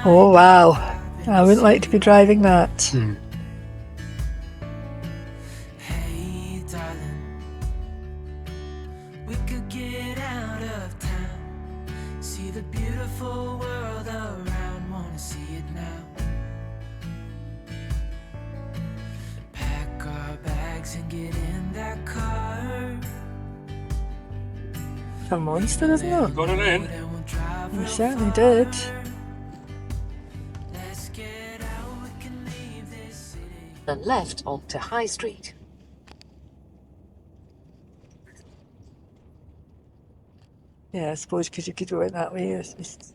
Oh wow, I wouldn't like to be driving that. Hey darling, we could get out of town, see the beautiful world around, wanna see it now. Pack our bags and get in that car. It's a monster, isn't it? Got it in. You certainly did. And left onto High Street. Yeah, I suppose because you could go in that way. It's just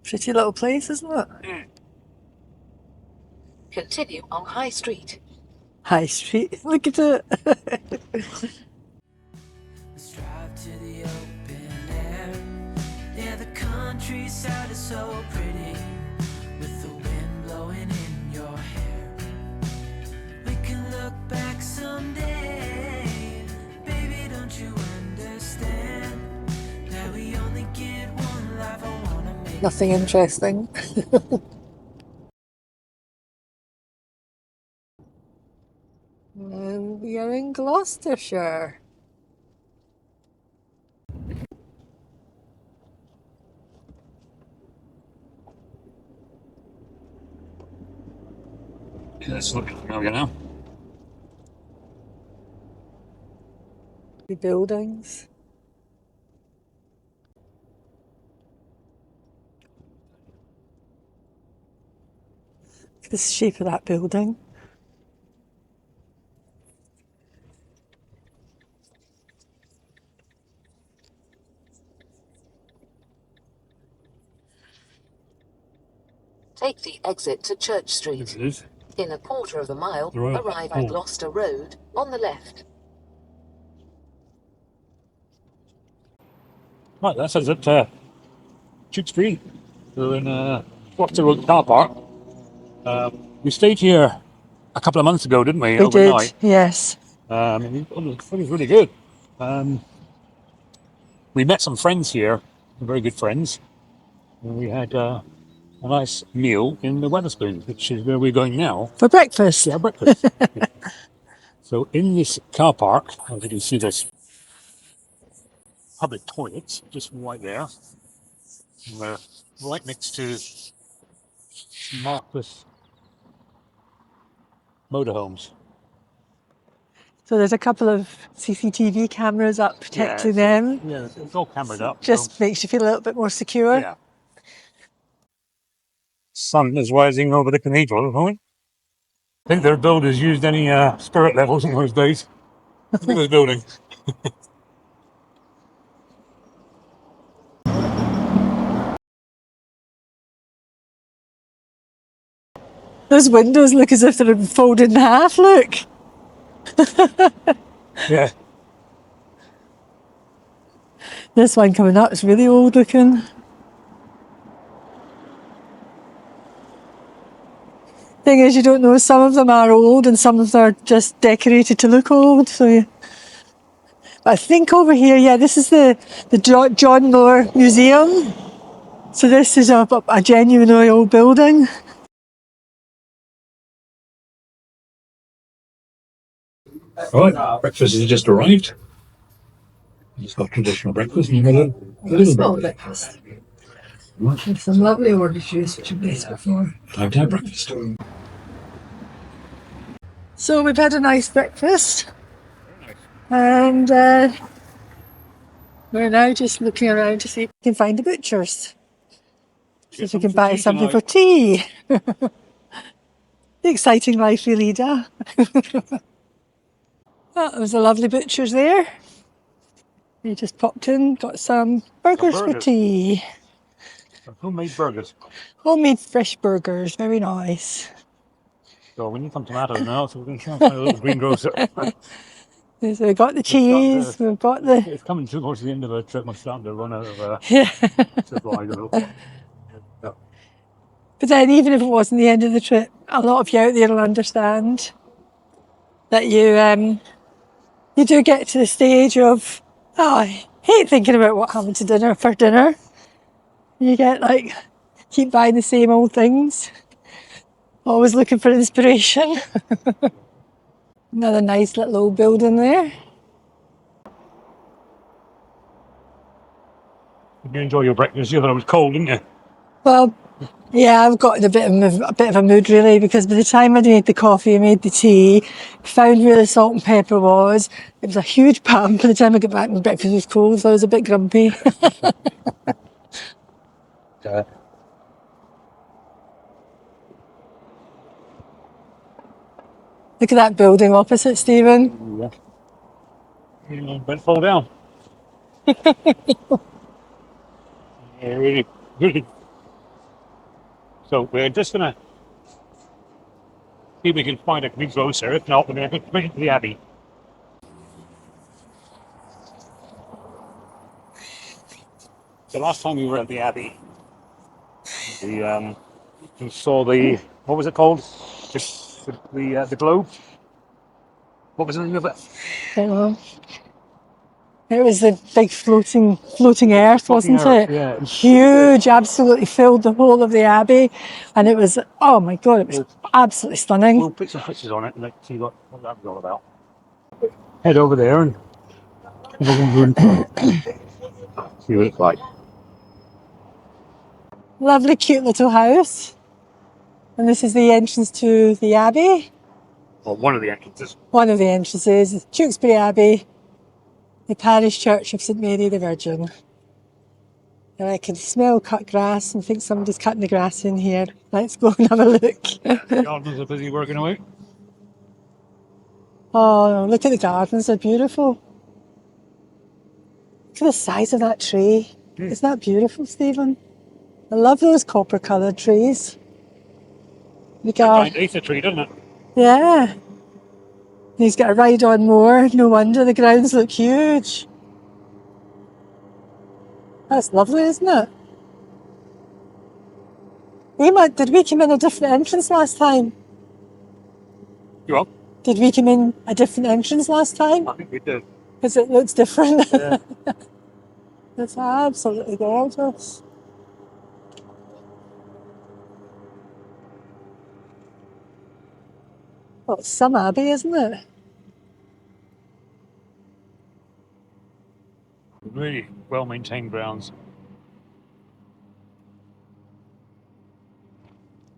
pretty little place, isn't it? Continue on High Street. High Street, look at it. Let's drive to the open air. Yeah, the countryside is so pretty, with the wind blowing in your hair. We can look back someday, baby, don't you understand that we only get one life? I wanna make Nothing interesting. And we are in Gloucestershire. Yeah, let's look at it now. The buildings. Look at the shape of that building. Take the exit to Church Street. It is. In a quarter of a mile, Right. arrive at Gloucester Road on the left. Right, that says at Tewkesbury. We're in Gloucester Road car park. We stayed here a couple of months ago, didn't we? We Overnight. did, yes. It was really good. We met some friends here, very good friends. And we had a nice meal in the Wetherspoons, which is where we're going now. For breakfast. Yeah, breakfast. Yeah. So in this car park, as you can see, there's public toilets just right there. We're right next to Marquis motorhomes. So there's a couple of CCTV cameras up protecting them. Yeah, it's all cambered up. Just makes you feel a little bit more secure. Yeah. Sun is rising over the cathedral at the moment. I think their builders used any spirit levels in those days. Look at this building. Those windows look as if they're folded in half, look. Yeah. This one coming up is really old looking. Thing is, you don't know, some of them are old and some of them are just decorated to look old. So, but I think over here, yeah, this is the John Moore Museum. So this is a genuinely old building. Right, breakfast has just arrived. Just got traditional breakfast. And a little breakfast. With some lovely orange juice, which I've made before. Time to have breakfast. So we've had a nice breakfast. And we're now just looking around to see if we can find the butchers. See if we can buy something for tea. The exciting life we lead, huh? Well, there was a lovely butcher's there. We just popped in, got some burgers for tea. Homemade burgers. Homemade fresh burgers, very nice. So we need some tomatoes now, so we're going to try and find a little greengrocer. So we've got the cheese, we've got the... It's coming towards the end of the trip. I'm starting to run out of supplies. But then even if it wasn't the end of the trip, a lot of you out there will understand that you you do get to the stage of, oh, I hate thinking about what happened to dinner for dinner. You get like, keep buying the same old things, always looking for inspiration. Another nice little old building there. Did you enjoy your breakfast? You thought it was cold, didn't you? Well, yeah, I've got in a bit of a mood really, because by the time I made the coffee, I made the tea, found where the salt and pepper was. It was a huge pan. By the time I got back, my breakfast was cold, so I was a bit grumpy. Look at that building opposite, Stephen. Yeah. Don't fall down. Yeah, really, really. So we're just gonna see if we can find a greengrocer. If not, we're gonna go straight to the Abbey. The last time we were at the Abbey, we saw the, what was it called? The globe. What was the name of it? Don't know. It was the big floating earth, Floating wasn't Earth, it? yeah, it was Huge, absolutely filled the whole of the abbey, and it was, oh my god, it was absolutely stunning. We'll put some pictures on it and see what that was all about. Head over there and see what it's like. Lovely, cute little house, and this is the entrance to the abbey. Well, one of the entrances. One of the entrances, Tewkesbury Abbey, the parish church of St Mary the Virgin. And I can smell cut grass and think somebody's cutting the grass in here. Let's go and have a look. The gardeners are busy working away. Oh, look at the gardens, they're beautiful. Look at the size of that tree. Isn't that beautiful, Stephen? I love those copper coloured trees. Look at, Giant acer tree, doesn't it? yeah. He's got a ride on more. No wonder the grounds look huge. That's lovely, isn't it? Did we come in a different entrance last time? You up? Did we come in a different entrance last time? I think we did. Because it looks different. Yeah. It's absolutely gorgeous. Well, it's some abbey, isn't it? Really well maintained grounds.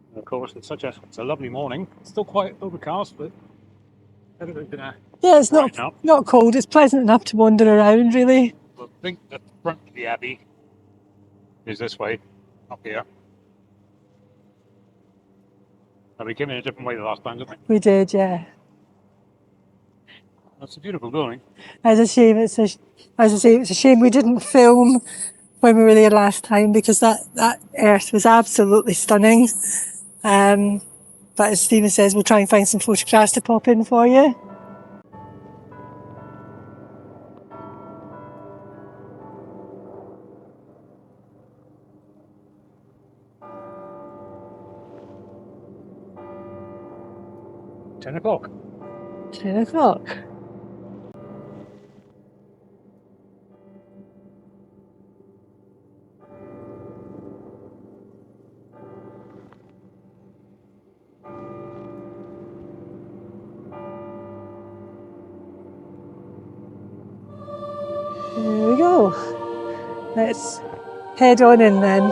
And of course, it's a lovely morning. It's still quite overcast, but everything's gonna. Yeah, it's brighten up. not cold. It's pleasant enough to wander around, really. I think the front of the Abbey is this way, up here. And we came in a different way the last time, didn't we? We did, yeah. That's a beautiful building. As I say, it's a shame we didn't film when we were there last time, because that earth was absolutely stunning. But as Stephen says, we'll try and find some photographs to pop in for you. $10. 10 o'clock. There we go. Let's head on in then.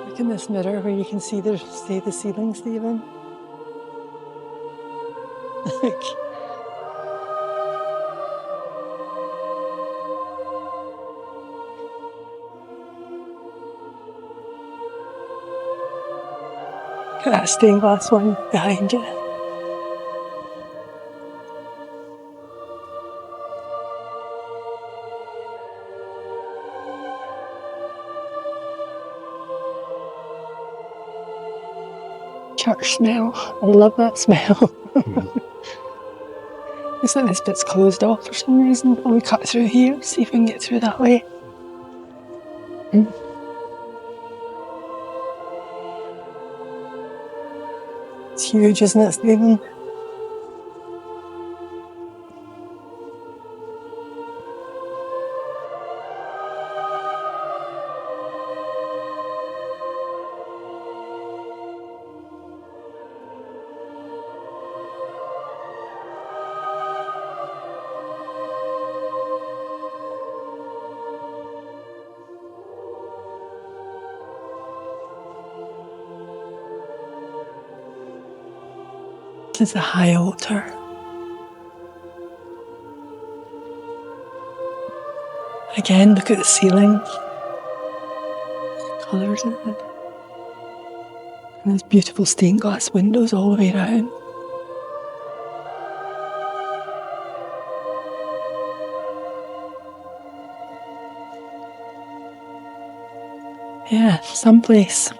Look in this mirror where you can see the ceiling, Stephen. Look. Look at that stained glass one behind you. church smell. I love that smell. Looks like this bit's closed off for some reason. Will we cut through here? See if we can get through that way. It's huge, isn't it, Stephen? This is a high altar. Again, look at the ceiling. Colours in it. And there's beautiful stained glass windows all the way around. Yeah, someplace.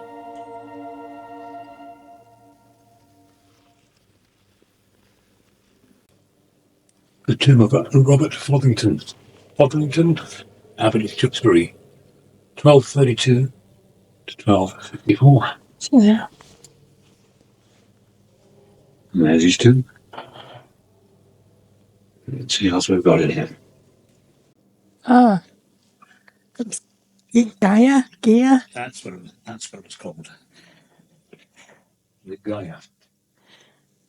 The tomb of Robert Fotherington, Abbot of Tewkesbury, 1232 to 1254. Yeah. And there's his tomb. Let's see what else we've got in here. Ah. Gaia? That's what it was called. The Gaia.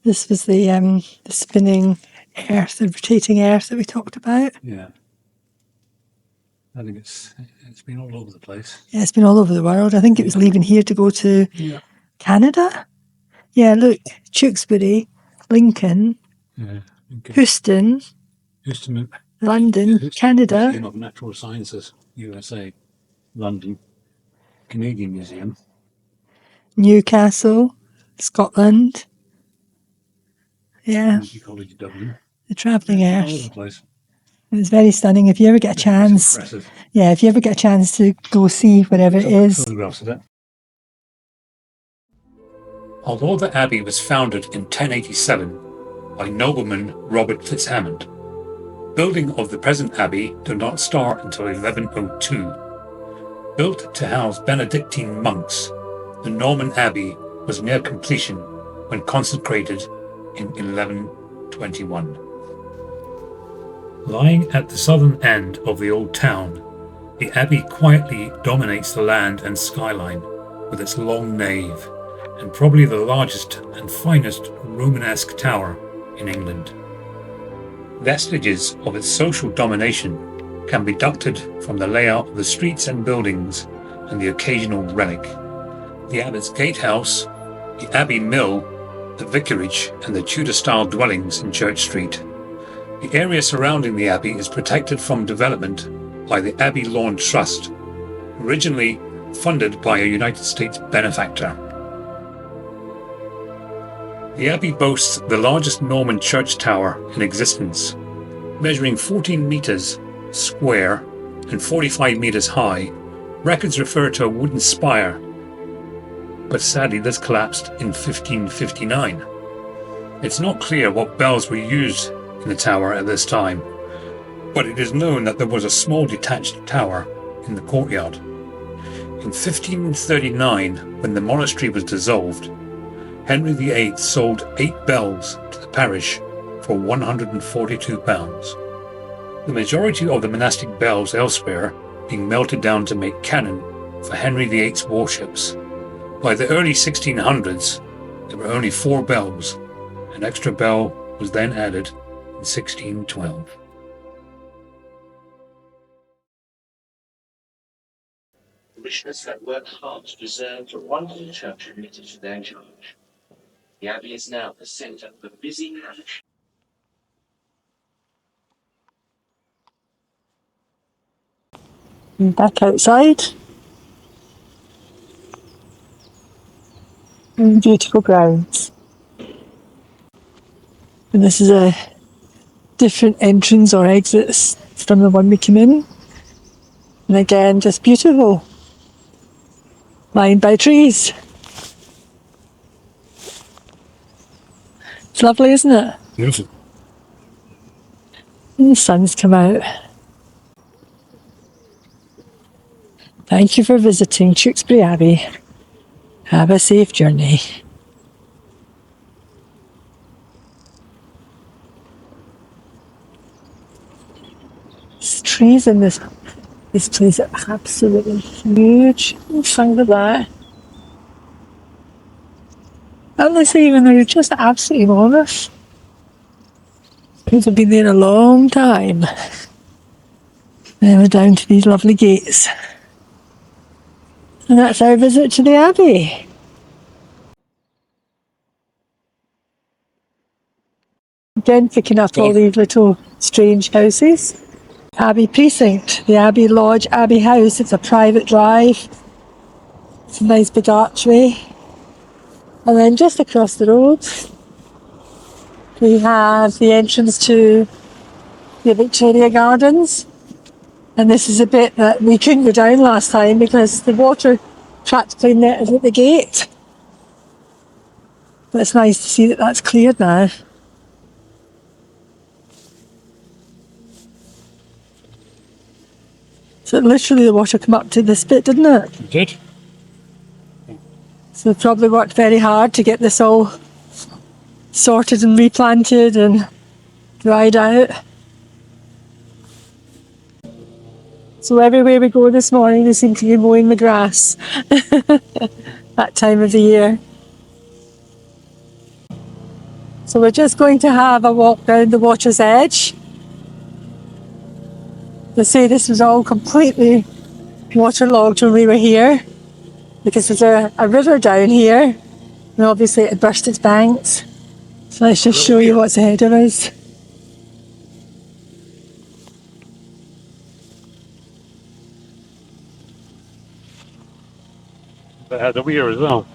This was the spinning earth, the rotating earth that we talked about. Yeah. I think it's been all over the place. Yeah, it's been all over the world. I think it was leaving here to go to Canada. Yeah, look, Tewkesbury, Lincoln, Houston, London, Canada. Museum of Natural Sciences, USA, London, Canadian Museum, Newcastle, Scotland. Yeah, College Dublin. the travelling All over earth. the place. It's very stunning. If you ever get a chance, Impressive. if you ever get a chance to go see whatever it is. Photographs of it. Although the abbey was founded in 1087 by nobleman Robert FitzHammond, building of the present abbey did not start until 1102. Built to house Benedictine monks, the Norman abbey was near completion when consecrated in 1121. Lying at the southern end of the old town, the abbey quietly dominates the land and skyline with its long nave, and probably the largest and finest Romanesque tower in England. Vestiges of its social domination can be deducted from the layout of the streets and buildings and the occasional relic. The abbot's gatehouse, the abbey mill, the vicarage, and the Tudor-style dwellings in Church Street. The area surrounding the abbey is protected from development by the Abbey Lawn Trust, originally funded by a United States benefactor. The abbey boasts the largest Norman church tower in existence, measuring 14 metres square and 45 metres high. Records refer to a wooden spire, but sadly this collapsed in 1559. It's not clear what bells were used in the tower at this time, but it is known that there was a small detached tower in the courtyard. In 1539, when the monastery was dissolved, Henry VIII sold 8 bells to the parish for £142. The majority of the monastic bells elsewhere being melted down to make cannon for Henry VIII's warships. By the early 1600s, there were only 4 bells. An extra bell was then added in 1612. Parishioners have worked hard to preserve the wonderful church committed to their charge. The abbey is now the centre of a busy Back outside. Beautiful grounds. And this is a different entrance or exits from the one we came in. And again, just beautiful. Lined by trees. It's lovely, isn't it? Beautiful. And the sun's come out. Thank you for visiting Tewkesbury Abbey. Have a safe journey. These trees in this place are absolutely huge. What's wrong with that? Honestly, even though they're just absolutely enormous. These have been there a long time. Then we're down to these lovely gates. And that's our visit to the Abbey. Again, picking up all these little strange houses. Abbey Precinct, the Abbey Lodge, Abbey House. It's a private drive. It's a nice big archway. And then just across the road, we have the entrance to the Victoria Gardens. And this is a bit that we couldn't go down last time because the water practically met us at the gate. But it's nice to see that that's cleared now. So literally the water came up to this bit, didn't it? It did. So they probably worked very hard to get this all sorted and replanted and dried out. So everywhere we go this morning, they seem to be mowing the grass that time of the year. So we're just going to have a walk down the water's edge. They say this was all completely waterlogged when we were here because there's a river down here and obviously it had burst its banks. So let's just show you what's ahead of us. They had the weir as well.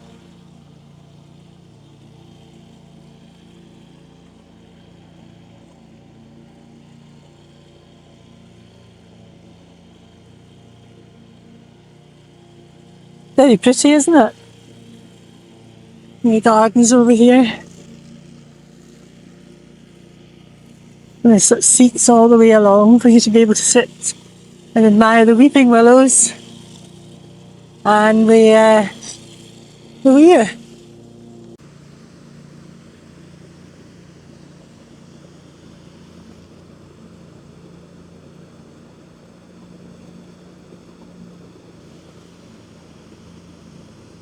Very pretty, isn't it? And the gardens over here. And there's sort of seats all the way along for you to be able to sit and admire the weeping willows and the weir.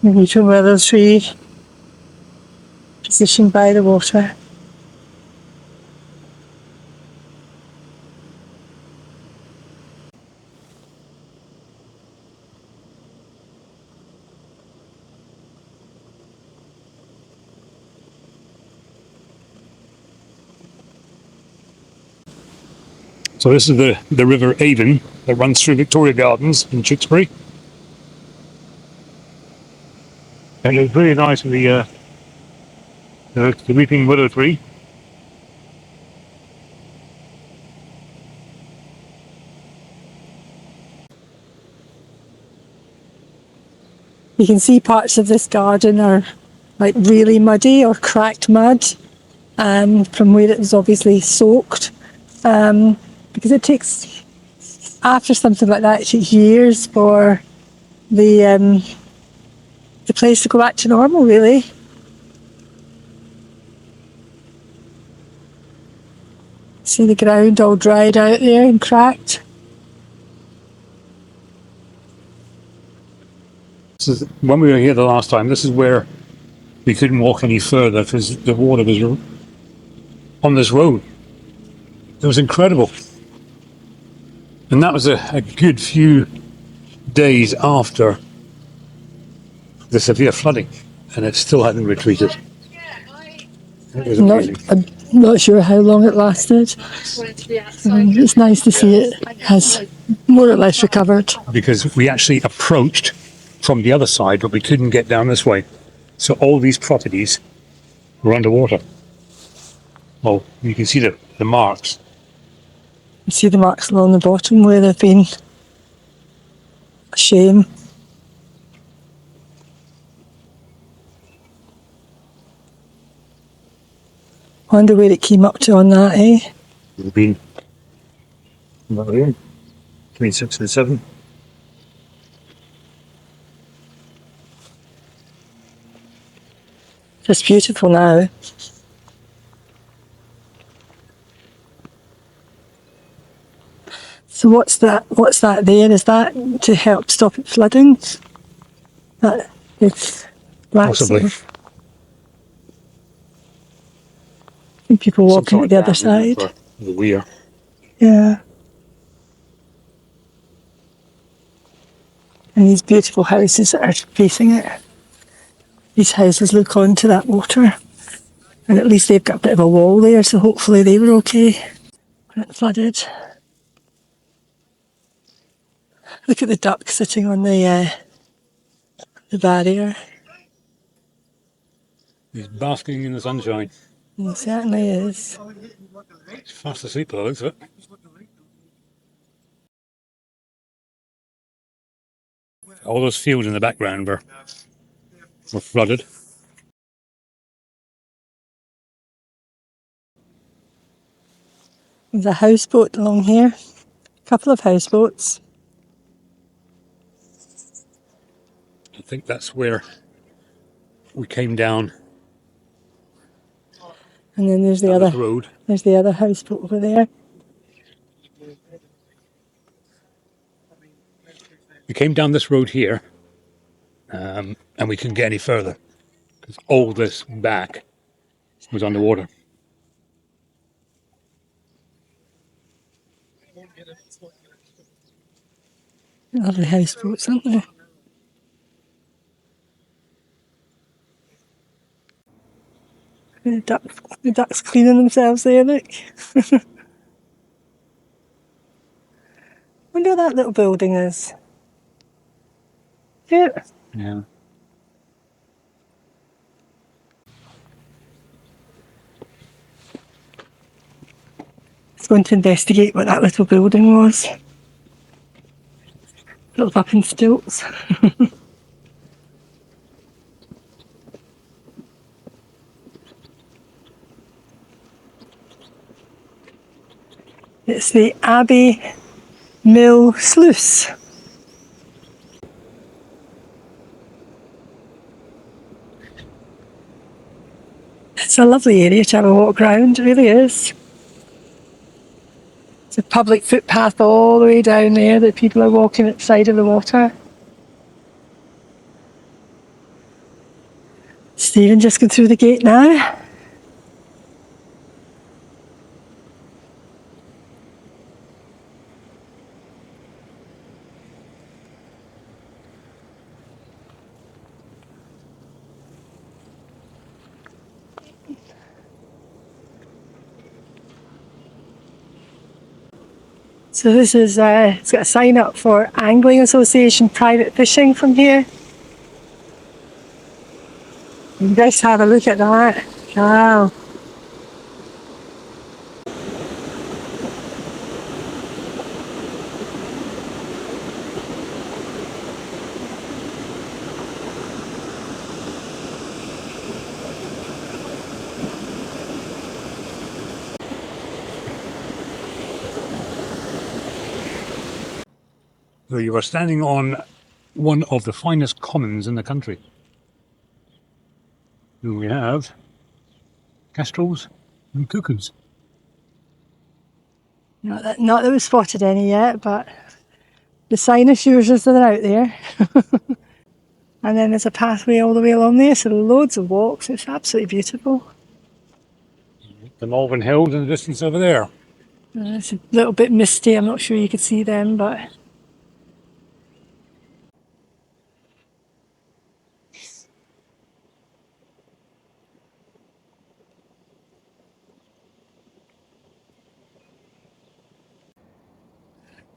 The weeping willow tree positioned by the water. So this is the River Avon that runs through Victoria Gardens in Tewkesbury. And it's really nice with the weeping willow tree. You can see parts of this garden are like really muddy or cracked mud from where it was obviously soaked. Because it takes, after something like that, it takes years for the place to go back to normal, really. See the ground all dried out there and cracked. So when we were here the last time, this is where we couldn't walk any further because the water was on this road. It was incredible. And that was a good few days after the severe flooding, and it still hadn't retreated. It was amazing. I'm not sure how long it lasted. It's nice to see it has more or less recovered. Because we actually approached from the other side, but we couldn't get down this way. So all these properties were underwater. Well, you can see the marks. You see the marks along the bottom where they've been a shame. Wonder where it came up to on that, eh? Would have been about here, between 6 and 7. Just beautiful now. So what's that? What's that there? Is that to help stop it flooding? That it's Possibly. I think people Some walking sort at of the other dam, isn't it, side. for the weir. Yeah. And these beautiful houses that are facing it. These houses look onto that water. And at least they've got a bit of a wall there, so hopefully they were okay when it flooded. Look at the duck sitting on the barrier. He's basking in the sunshine. It certainly is. He's fast asleep by the looks of it. All those fields in the background were flooded. There's a houseboat along here. A couple of houseboats. I think that's where we came down And then there's the down this other road. there's the other houseboat over there. We came down this road here, and we couldn't get any further because all this back was underwater. Lovely houseboats, aren't they? The ducks cleaning themselves there, look. Wonder what that little building is. Yeah. Yeah. It's going to investigate what that little building was. Built up in stilts. It's the Abbey Mill Sluice. It's a lovely area to have a walk around, it really is. It's a public footpath all the way down there that people are walking at the side of the water. Stephen just going through the gate now. So this is, it's got a sign up for Angling Association private fishing from here. You guys have a look at that. Wow. So you are standing on one of the finest commons in the country. Here we have kestrels and cuckoos. Not that we've spotted any yet, but the sign assures us that they're out there. And then there's a pathway all the way along there, so loads of walks. It's absolutely beautiful. The Malvern Hills in the distance over there. It's a little bit misty, I'm not sure you could see them, but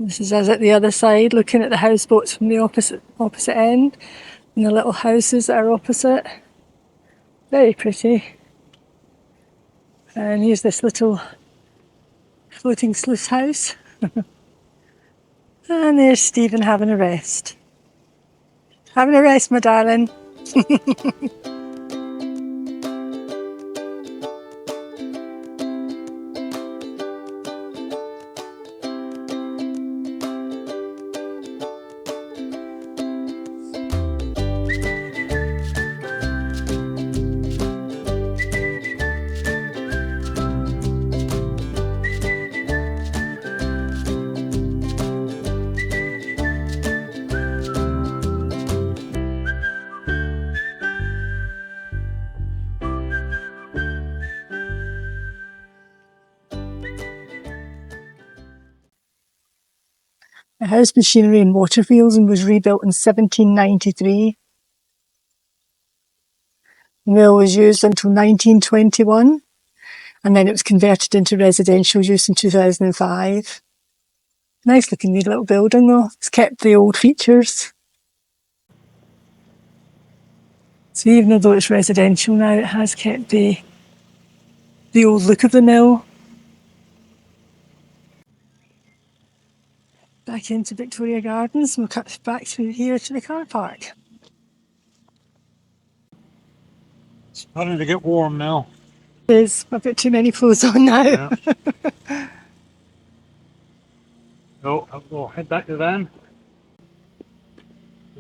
this is us at the other side, looking at the houseboats from the opposite end, and the little houses that are opposite. Very pretty. And here's this little floating sluice house. And there's Stephen having a rest. Having a rest, my darling. house machinery and water wheels and was rebuilt in 1793. The mill was used until 1921 and then it was converted into residential use in 2005. Nice looking wee little building though. It's kept the old features. So even though it's residential now, it has kept the old look of the mill. Back into Victoria Gardens, and we'll cut back through here to the car park. It's starting to get warm now. It is. I've got too many clothes on now. Yeah. So we'll head back to the van.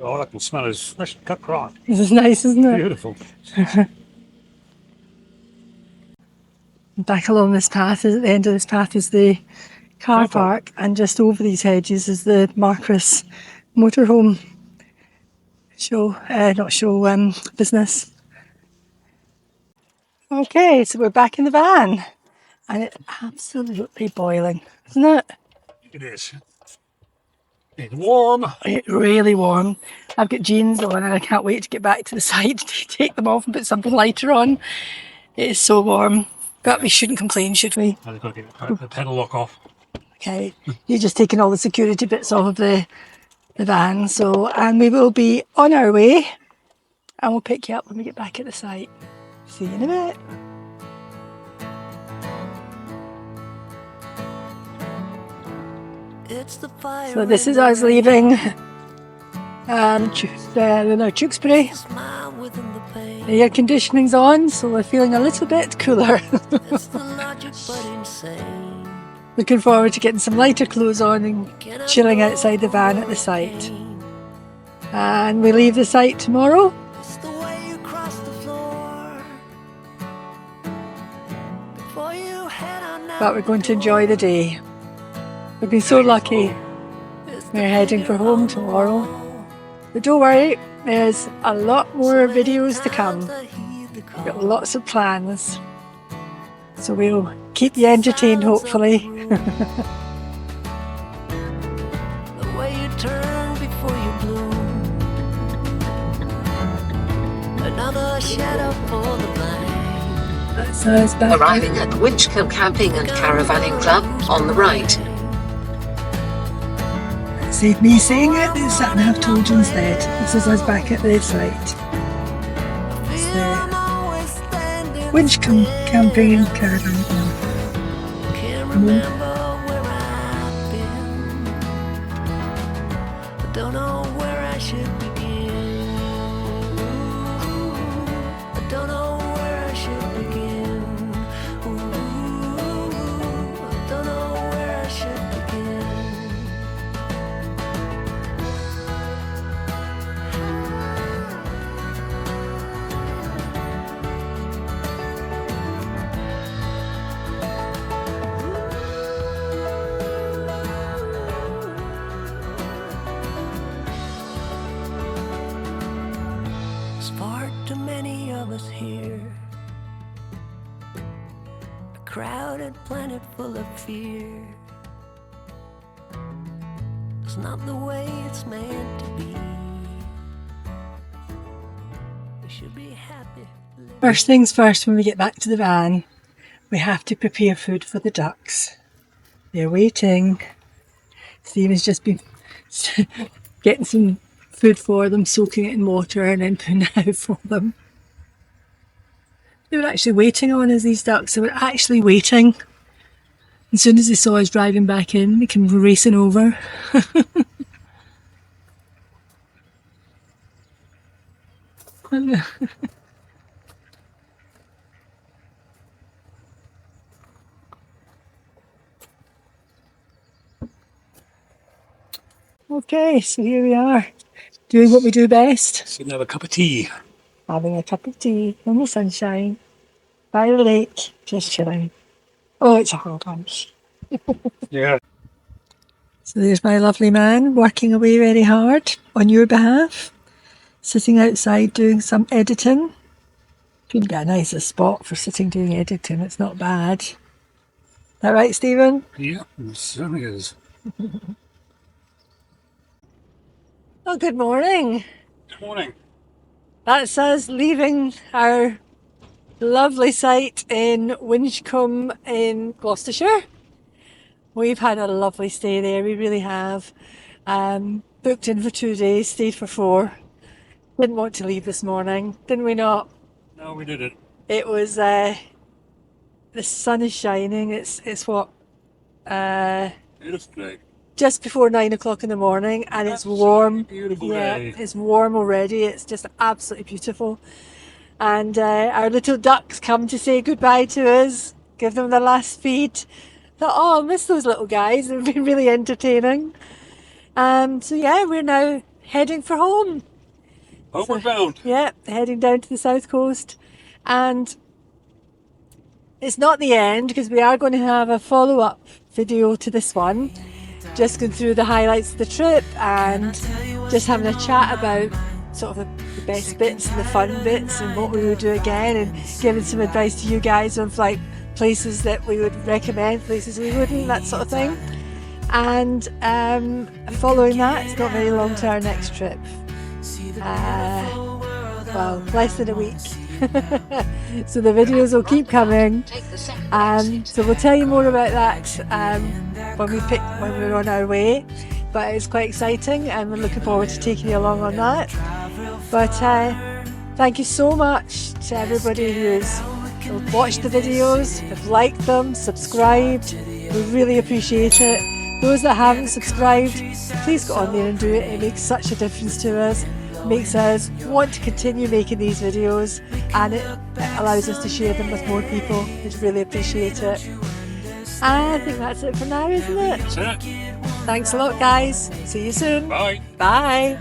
Oh, I can smell his fresh cut grass. This is nice, isn't it? Beautiful. Back along this path, at the end of this path is the car park, and just over these hedges is the Marquis motorhome business. Okay, so we're back in the van, and it's absolutely boiling, isn't it? It is. It's warm. It's really warm. I've got jeans on and I can't wait to get back to the site to take them off and put something lighter on. It is so warm. But we shouldn't complain, should we? I've got to get the pedal lock off. Okay, you're just taking all the security bits off of the van. So, and we will be on our way and we'll pick you up when we get back at the site. See you in a bit. So this is us leaving Tewkesbury. The air conditioning's on, so we're feeling a little bit cooler. Looking forward to getting some lighter clothes on and chilling outside the van at the site. And we leave the site tomorrow. But we're going to enjoy the day. We've been so lucky. We're heading for home tomorrow. But don't worry, there's a lot more videos to come. We've got lots of plans. So we'll keep you entertained, hopefully. The way you turn before you bloom. Another shadow for the blind. That's us back. Arriving at Winchcombe Camping and Caravanning Club on the right. Save me saying it, the sat nav told you instead. This is us back at the site. It's the Winchcombe Camping and Caravanning Club. Can't remember where I've been. I don't know where I should begin. I don't know where I should begin. I don't know where I should begin. There's far too many of us here. A crowded planet full of fear. It's not the way it's meant to be. We should be happy. First things first, when we get back to the van, we have to prepare food for the ducks. They're waiting. Stephen's just been getting some food for them, soaking it in water and then putting it out for them. They were actually waiting on us, these ducks. They were actually waiting. As soon as they saw us driving back in, they came racing over. Okay, so here we are, doing what we do best. Sitting have a cup of tea. Having a cup of tea in the sunshine, by the lake, just chilling. Oh, it's a hard lunch. Yeah. So there's my lovely man working away very hard on your behalf, sitting outside doing some editing. Couldn't get a nicer spot for sitting doing editing, it's not bad. Is that right, Stephen? Yeah, it certainly is. Well, good morning. Good morning. That's us leaving our lovely site in Winchcombe in Gloucestershire. We've had a lovely stay there, we really have. Booked in for 2 days, stayed for 4. Didn't want to leave this morning, didn't we not? No, we didn't. It was, the sun is shining, it's what, Beautiful day. just before 9 o'clock in the morning, and it's warm. Beautiful Yeah, day. it's warm already, it's just absolutely beautiful. And our little ducks come to say goodbye to us, give them the last feed. Thought, oh, I miss those little guys, they've been really entertaining. So yeah, we're now heading for home. Homeward bound. Yeah, heading down to the south coast. And it's not the end, because we are going to have a follow-up video to this one. Just going through the highlights of the trip and just having a chat about sort of the best bits and the fun bits and what we would do again, and giving some advice to you guys of like places that we would recommend, places we wouldn't, that sort of thing. And following that, it's not very long to our next trip. Well, less than a week. So the videos will keep coming. So we'll tell you more about that when we're on our way. But it's quite exciting, and we're looking forward to taking you along on that. But thank you so much to everybody who's watched the videos, have liked them, subscribed. We really appreciate it. Those that haven't subscribed, please go on there and do it. It makes such a difference to us. It makes us want to continue making these videos, and it allows us to share them with more people. We really appreciate it. I think that's it for now, isn't it? That's it. Thanks a lot, guys. See you soon. Bye. Bye.